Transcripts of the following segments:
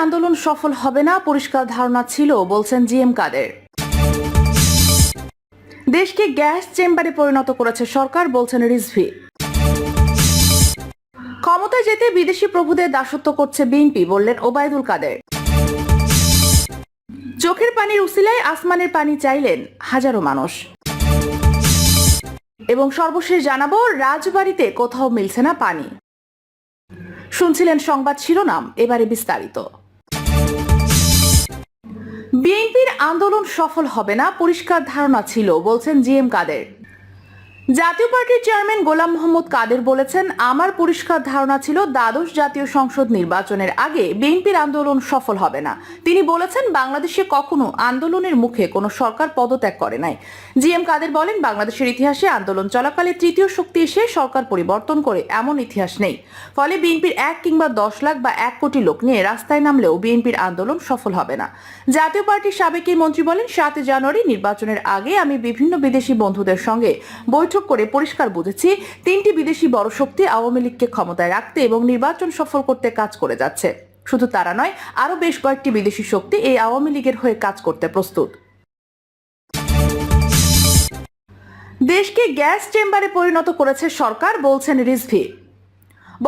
আন্দোলন সফল হবে না পরিষ্কার ধারণা ছিল বলছেন জিএম কাদের। দেশকে গ্যাস চেম্বারে পরিণত করেছে সরকার বলছেন রিজভী। ক্ষমতায় যেতে বিদেশি প্রভুদের দাসত্ব করছে বিএনপি বললেন ওবায়দুল কাদের। চোখের পানির উসিলায় আসমানের পানি চাইলেন হাজারো মানুষ। এবং সর্বশেষ জানাবো রাজবাড়িতে কোথাও মিলছে না পানি। শুনছিলেন সংবাদ শিরোনাম, এবারে বিস্তারিত। বিএনপির আন্দোলন সফল হবে না পরিষ্কার ধারণা ছিল বলছেন জিএম কাদের। জাতীয় পার্টির চেয়ারম্যান গোলাম মোহাম্মদ কাদের বলেছেন, আমার পরিষ্কার ধারণা ছিল দ্বাদশ জাতীয় সংসদ নির্বাচনের আগে বিএনপির আন্দোলন সফল হবে না। তিনি বলেছেন, বাংলাদেশে কখনো আন্দোলনের মুখে কোনো সরকার পদত্যাগ করে নাই। জিএম কাদের বলেন, বাংলাদেশের ইতিহাসে আন্দোলন চলাকালে তৃতীয় শক্তি এসে সরকার পরিবর্তন করে এমন ইতিহাস নেই। ফলে বিএনপির 1 কিংবা 10 লাখ বা 1 কোটি লোক নিয়ে রাস্তায় নামলেও বিএনপির আন্দোলন সফল হবে না। জাতীয় পার্টির সাবেক এই মন্ত্রী বলেন, 7 জানুয়ারি নির্বাচনের আগে আমি বিভিন্ন বিদেশি বন্ধুদের সঙ্গে বৈঠক করে পরিষ্কার বুঝেছি, 3টি বিদেশি বড় শক্তি আওয়ামী লীগকে ক্ষমতায় রাখতে এবং নির্বাচন সফল করতে কাজ করে যাচ্ছে। শুধু তারা নয়, আরো বেশ কয়েকটি বিদেশি শক্তি এই আওয়ামী লীগের হয়ে কাজ করতে প্রস্তুত। দেশকে গ্যাস চেম্বারে পরিণত করেছে সরকার বলছেন রিজভী।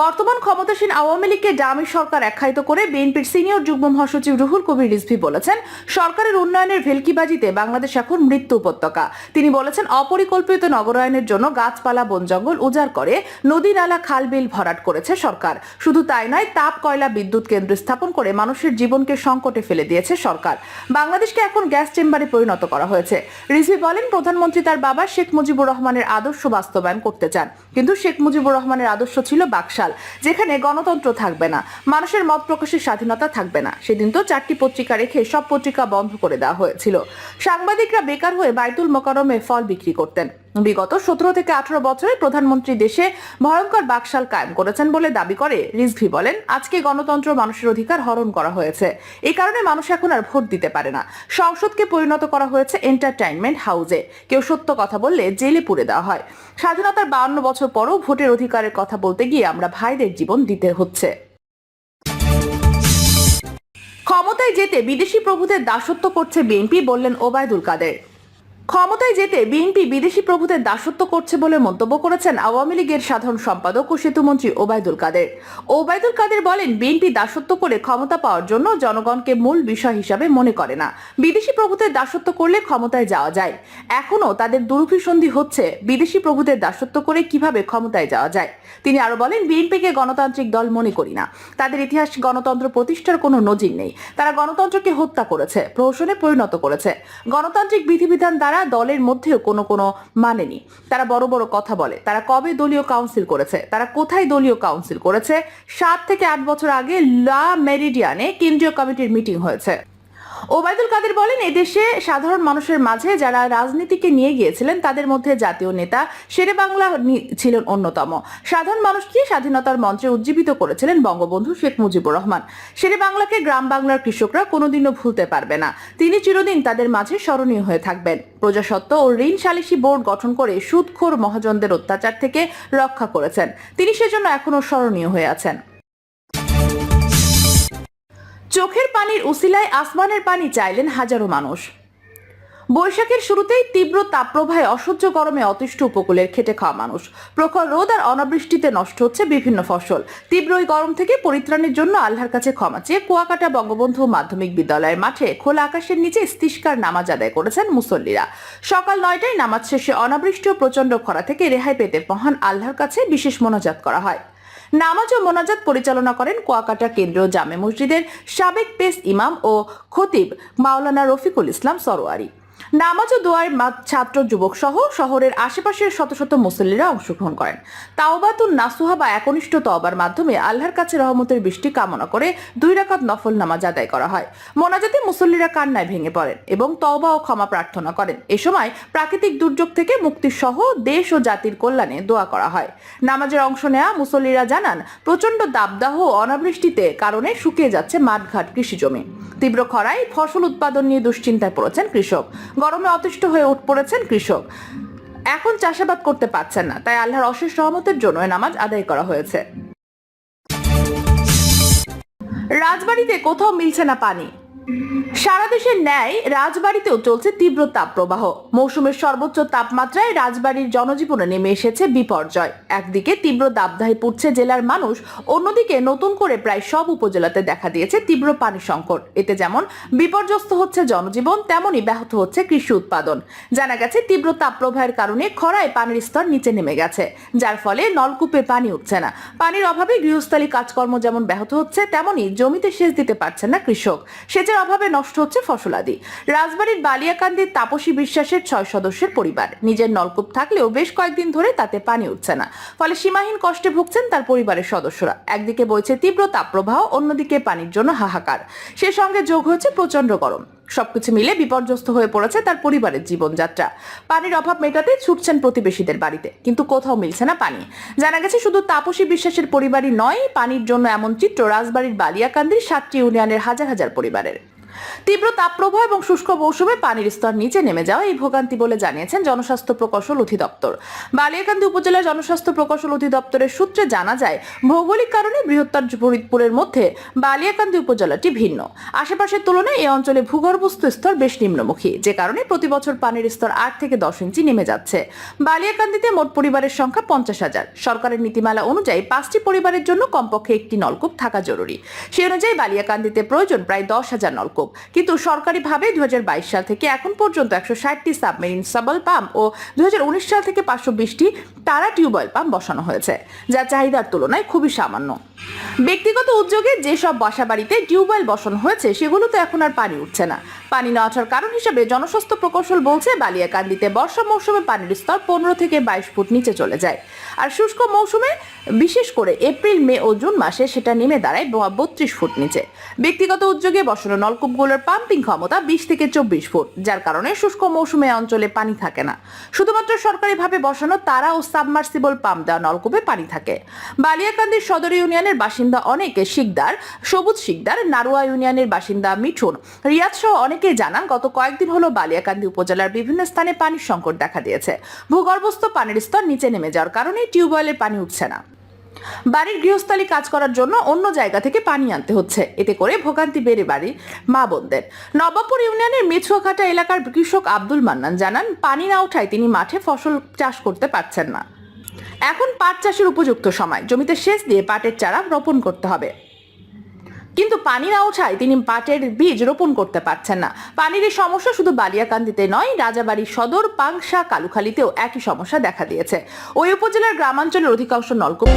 বর্তমান ক্ষমতাসীন আওয়ামী লীগকে ডামি সরকার আখ্যায়িত করে বিএনপির সিনিয়র যুগ্ম মহাসচিব রুহুল কবির রিজভী বলেছেন, সরকারের উন্নয়নের ভেলকিবাজিতে বাংলাদেশ এখন মৃত্যু উপত্যকা। তিনি বলেছেন, অপরিকল্পিত নগরায়নের জন্য গাছপালা বন জঙ্গল উজাড় করে নদী নালা খাল বিল ভরাট করেছে সরকার। শুধু তাই নয়, তাপ কয়লা বিদ্যুৎ কেন্দ্র স্থাপন করে মানুষের জীবনকে সংকটে ফেলে দিয়েছে সরকার। বাংলাদেশকে এখন গ্যাস চেম্বারে পরিণত করা হয়েছে। রিজভী বলেন, প্রধানমন্ত্রী তার বাবা শেখ মুজিবুর রহমানের আদর্শ বাস্তবায়ন করতে চান, কিন্তু শেখ মুজিবুর রহমানের আদর্শ ছিল বাকশাল, যেখানে গণতন্ত্র থাকবে না, মানুষের মত প্রকাশের স্বাধীনতা থাকবে না। সেদিন তো 4টি পত্রিকা রেখে সব পত্রিকা বন্ধ করে দেওয়া হয়েছিল। সাংবাদিকরা বেকার হয়ে বাইতুল মোকাররমে ফল বিক্রি করতেন। বিগত 17 থেকে 18 বছরে প্রধানমন্ত্রী দেশে ভয়ঙ্কর বাকশাল কায়েম করেছেন বলে দাবি করে রিজভী বলেন, আজকে গণতন্ত্র মানুষের অধিকার হরণ করা হয়েছে। এই কারণে মানুষ এখন আর ভোট দিতে পারে না। সংসদকে পরিণত করা হয়েছে এন্টারটেইনমেন্ট হাউসে। কেউ সত্য কথা বললে জেলে পুরে দেওয়া হয়। স্বাধীনতার 52 বছর পরও ভোটের অধিকারের কথা বলতে গিয়ে আমরা ভাইদের জীবন দিতে হচ্ছে। ক্ষমতায় যেতে বিদেশি প্রভুদের দাসত্ব করছে বিএনপি বললেন ওবায়দুল কাদের। ক্ষমতায় যেতে বিএনপি বিদেশি প্রভুদের দাসত্ব করছে বলে মন্তব্য করেছেন আওয়ামী লীগের সাধারণ সম্পাদক ও সেতুমন্ত্রী ওবায়দুল কাদের। ওবায়দুল কাদের বলেন, বিএনপি দাসত্ব করে ক্ষমতা পাওয়ার জন্য জনগণকে মূল বিষয় হিসাবে মনে করে না। বিদেশি প্রভুদের দাসত্ব করলে ক্ষমতায় যাওয়া যায়। এখনো তাদের দুরভিসন্ধি হচ্ছে বিদেশি প্রভুদের দাসত্ব করে কিভাবে ক্ষমতায় যাওয়া যায়। তিনি আরো বলেন, বিএনপিকে গণতান্ত্রিক দল মনে করি না। তাদের ইতিহাস গণতন্ত্র প্রতিষ্ঠার কোনো নজির নেই। তারা গণতন্ত্রকে হত্যা করেছে, প্রহসনে পরিণত করেছে। গণতান্ত্রিক বিধিবিধান দ্বারা দলের মধ্যেও কোনো মানেনি। তারা বড় বড় কথা বলে। তারা কবে দলীয় কাউন্সিল করেছে? তারা কোথায় দলীয় কাউন্সিল করেছে? 7 থেকে 8 বছর আগে লা মেরিডিয়ানে কেন্দ্রীয় কমিটির মিটিং হয়েছে। ওবায়দুল কাদের বলেন, এদেশে সাধারণ মানুষের মাঝে যারা রাজনীতিকে নিয়ে গিয়েছিলেন তাদের মধ্যে জাতীয় নেতা শেরেবাংলা ছিলেন অন্যতম। সাধারণ মানুষকে স্বাধীনতার মঞ্চে উজ্জীবিত করেছিলেন বঙ্গবন্ধু শেখ মুজিবুর রহমান। শেরেবাংলাকে গ্রাম বাংলার কৃষকরা কোনোদিনও ভুলতে পারবে না। তিনি চিরদিন তাদের মাঝে স্মরণীয় হয়ে থাকবেন। প্রজাস্বত্ব ও ঋণ সালিসি বোর্ড গঠন করে সুদখোর মহাজনদের অত্যাচার থেকে রক্ষা করেছেন। তিনি সেজন্য এখনো স্মরণীয় হয়ে আছেন। চোখের পানির উসিলায় আসমানের পানি চাইলেন হাজারো মানুষ। বৈশাখের শুরুতেই তীব্র তাপপ্রবাহে অসহ্য গরমে অতিষ্ঠ উপকূলের খেটে খাওয়া মানুষ। প্রখর রোদ আর অনাবৃষ্টিতে নষ্ট হচ্ছে বিভিন্ন ফসল। তীব্র এই গরম থেকে পরিত্রাণের জন্য আল্লাহর কাছে ক্ষমা চেয়ে কুয়াকাটা বঙ্গবন্ধু মাধ্যমিক বিদ্যালয়ের মাঠে খোলা আকাশের নিচে ইস্তিসকার নামাজ আদায় করেছেন মুসল্লিরা। সকাল 9টায় নামাজ শেষে অনাবৃষ্টি ও প্রচন্ড খরা থেকে রেহাই পেতে মহান আল্লাহর কাছে বিশেষ মোনাজাত করা হয়। নামাজ ও মোনাজাত পরিচালনা করেন কুয়াকাটা কেন্দ্রীয় জামে মসজিদের সাবেক পেশ ইমাম ও খতিব মাওলানা রফিকুল ইসলাম সরোয়ারি। নামাজ ও দোয়ায় ছাত্র যুবক সহ শহরের আশেপাশের শত শত মুসল্লিরা অংশগ্রহণ করেন। তাওবাতুন নাসুহা বা একনিষ্ঠ তওবার মাধ্যমে আল্লাহর কাছে রহমতের বৃষ্টি কামনা করে 2 রাকাত নফল নামাজ আদায় করা হয়। মোনাজাতে মুসল্লিরা কান্নায় ভেঙে পড়েন এবং তওবা ও ক্ষমা প্রার্থনা করেন। এ সময় প্রাকৃতিক দুর্যোগ থেকে মুক্তি সহ দেশ ও জাতির কল্যাণে দোয়া করা হয়। নামাজের অংশ নেওয়া মুসল্লিরা জানান, প্রচন্ড দাবদাহ ও অনাবৃষ্টিতে কারণে শুকিয়ে যাচ্ছে মাঠঘাট কৃষিজমি। তীব্র খরায় ফসল উৎপাদন নিয়ে দুশ্চিন্তায় পড়েছেন কৃষক। গরমে অতিষ্ঠ হয়ে পড়েছেন কৃষক। এখন চাষাবাদ করতে পারছেন না, তাই আল্লাহর অশেষ রহমতের জন্য নামাজ আদায় করা হয়েছে। রাজবাড়িতে কোথাও মিলছে না পানি। সারা দেশের ন্যায় রাজবাড়িতেও চলছে তীব্র তাপপ্রবাহ। মৌসুমের সর্বোচ্চ তাপমাত্রায় রাজবাড়ির জনজীবনে নেমে এসেছে বিপর্যয়। একদিকে তীব্র দাবদাহে পড়ছে জেলার মানুষ, অন্যদিকে নতুন করে প্রায় সব উপজেলাতে দেখা দিয়েছে তীব্র পানি সংকট। এতে যেমন বিপর্যস্ত হচ্ছে জনজীবন, তেমনই ব্যাহত হচ্ছে কৃষি উৎপাদন। জানা গেছে তীব্র তাপপ্রবাহের কারণে খরায় পানির স্তর নিচে নেমে গেছে, যার ফলে নলকূপে পানি উঠছে না। পানির অভাবে গৃহস্থালী কাজকর্ম যেমন ব্যাহত হচ্ছে, তেমনই জমিতে সেচ দিতে পারছেন না কৃষক। সেচের অভাবে নষ্ট হচ্ছে ফসলাদি। রাজবাড়ির বালিয়াকান্দির তাপসী বিশ্বাসের 6 সদস্যের পরিবার। নিজের নলকূপ থাকলেও বেশ কয়েকদিন ধরে তাতে পানি উঠছে না, ফলে সীমাহীন কষ্টে ভুগছেন তার পরিবারের সদস্যরা। একদিকে বইছে তীব্র তাপপ্রবাহ, অন্যদিকে পানির জন্য হাহাকার। সে সঙ্গে যোগ হয়েছে প্রচন্ড গরম। সবকিছু মিলে বিপর্যস্ত হয়ে পড়েছে তার পরিবারের জীবনযাত্রা। পানির অভাব মেটাতে ছুটছেন প্রতিবেশীদের বাড়িতে, কিন্তু কোথাও মিলছে না পানি। জানা গেছে শুধু তাপসী বিশ্বাসের পরিবারই নয়, পানির জন্য এমন চিত্র রাজবাড়ির বালিয়াকান্দির 7টি ইউনিয়নের হাজার হাজার পরিবারের। তীব্র তাপপ্রবাহ এবং শুষ্ক মৌসুমে পানির স্তর নিচে নেমে যাওয়া এই ভোগান্তি বলে জানিয়েছেন জনস্বাস্থ্য প্রকৌশল অধিদপ্তর। বালিয়াকান্দি উপজেলা জনস্বাস্থ্য প্রকৌশল অধিদপ্তরের সূত্রে জানা যায়, ভৌগোলিক কারণে বৃহত্তর ফরিদপুরের মধ্যে বালিয়াকান্দি উপজেলাটি ভিন্ন। আশেপাশের তুলনায় এই অঞ্চলে ভূগর্ভস্থ স্তর বেশ নিম্নমুখী, যে কারণে প্রতি বছর পানির স্তর 8 থেকে 10 ইঞ্চি নেমে যাচ্ছে। বালিয়াকান্দিতে মোট পরিবারের সংখ্যা 50,000। সরকারের নীতিমালা অনুযায়ী 5টি পরিবারের জন্য কমপক্ষে একটি নলকূপ থাকা জরুরি। সেই অনুযায়ী বালিয়াকান্দিতে প্রয়োজন প্রায় 10,000 নলকূপ। কিন্তু সরকারিভাবে 2022 সাল থেকে এখন পর্যন্ত 160টি সাবমেরিন সাবল পাম্প ও 2019 সাল থেকে 520টি তারা টিউবওয়েল পাম্প বসানো হয়েছে, যা চাহিদার তুলনায় খুবই সামান্য। ব্যক্তিগত উদ্যোগে যেসব বাসাবাড়িতে টিউবওয়েল বসানো হয়েছে, সেগুলোতে এখন আর পানি উঠছে না। পানি না ওঠার কারণ হিসেবে জনস্বাস্থ্য প্রকৌশল বলছে, বালিয়াকান্দিতে বর্ষা মৌসুমে পানির স্তর 15 থেকে 22 ফুট নিচে চলে যায়, আর শুষ্ক মৌসুমে বিশেষ করে এপ্রিল, মে ও জুন মাসে সেটা নেমে দাঁড়ায় 32 ফুট নিচে। ব্যক্তিগত উদ্যোগে বসানো নলকূপগুলোর পাম্পিং ক্ষমতা 20 থেকে 24 ফুট, যার কারণে শুষ্ক মৌসুমে অঞ্চলে পানি থাকে না। শুধুমাত্র সরকারিভাবে বসানো তারা ও সাবমার্সিবল পাম্প দেওয়া নলকূপে পানি থাকে। বালিয়াকান্দির সদর ইউনিয়নের বাসিন্দা অনেকে শিকদার, সবুজ শিকদার, নারুয়া ইউনিয়নের বাসিন্দা মিঠুন, রিয়াদ সহ অনেকেই জানান, গত কয়েকদিন হলো বালিয়াকান্দি উপজেলার বিভিন্ন স্থানে পানির সংকট দেখা দিয়েছে। ভূগর্ভস্থ পানির স্তর নিচে নেমে যাওয়ার কারণে টিউবওয়েলের পানি উঠছে না। বাড়ির গৃহস্থালী কাজ করার জন্য অন্য জায়গা থেকে পানি আনতে হচ্ছে। এতে করে ভোগান্তি বেড়ে বাড়ি মা বোনদের। নবাবপুর ইউনিয়নের মেছুয়াঘাটা এলাকার কৃষক আব্দুল মান্নান জানান, পানি না ওঠায় তিনি মাঠে ফসল চাষ করতে পারছেন না। এখন পাট চাষের উপযুক্ত সময়, জমিতে সেচ দিয়ে পাটের চারা রোপণ করতে হবে, কিন্তু পানি না ওঠায় তিনি পাটের বীজ রোপণ করতে পারছেন না। পানির এই সমস্যা শুধু বালিয়াকান্দিতে নয়, রাজাবাড়ী সদর, পাংশা, কালুখালীতেও একই সমস্যা দেখা দিয়েছে। ওই উপজেলার গ্রামাঞ্চলের অধিকাংশ নলকূপ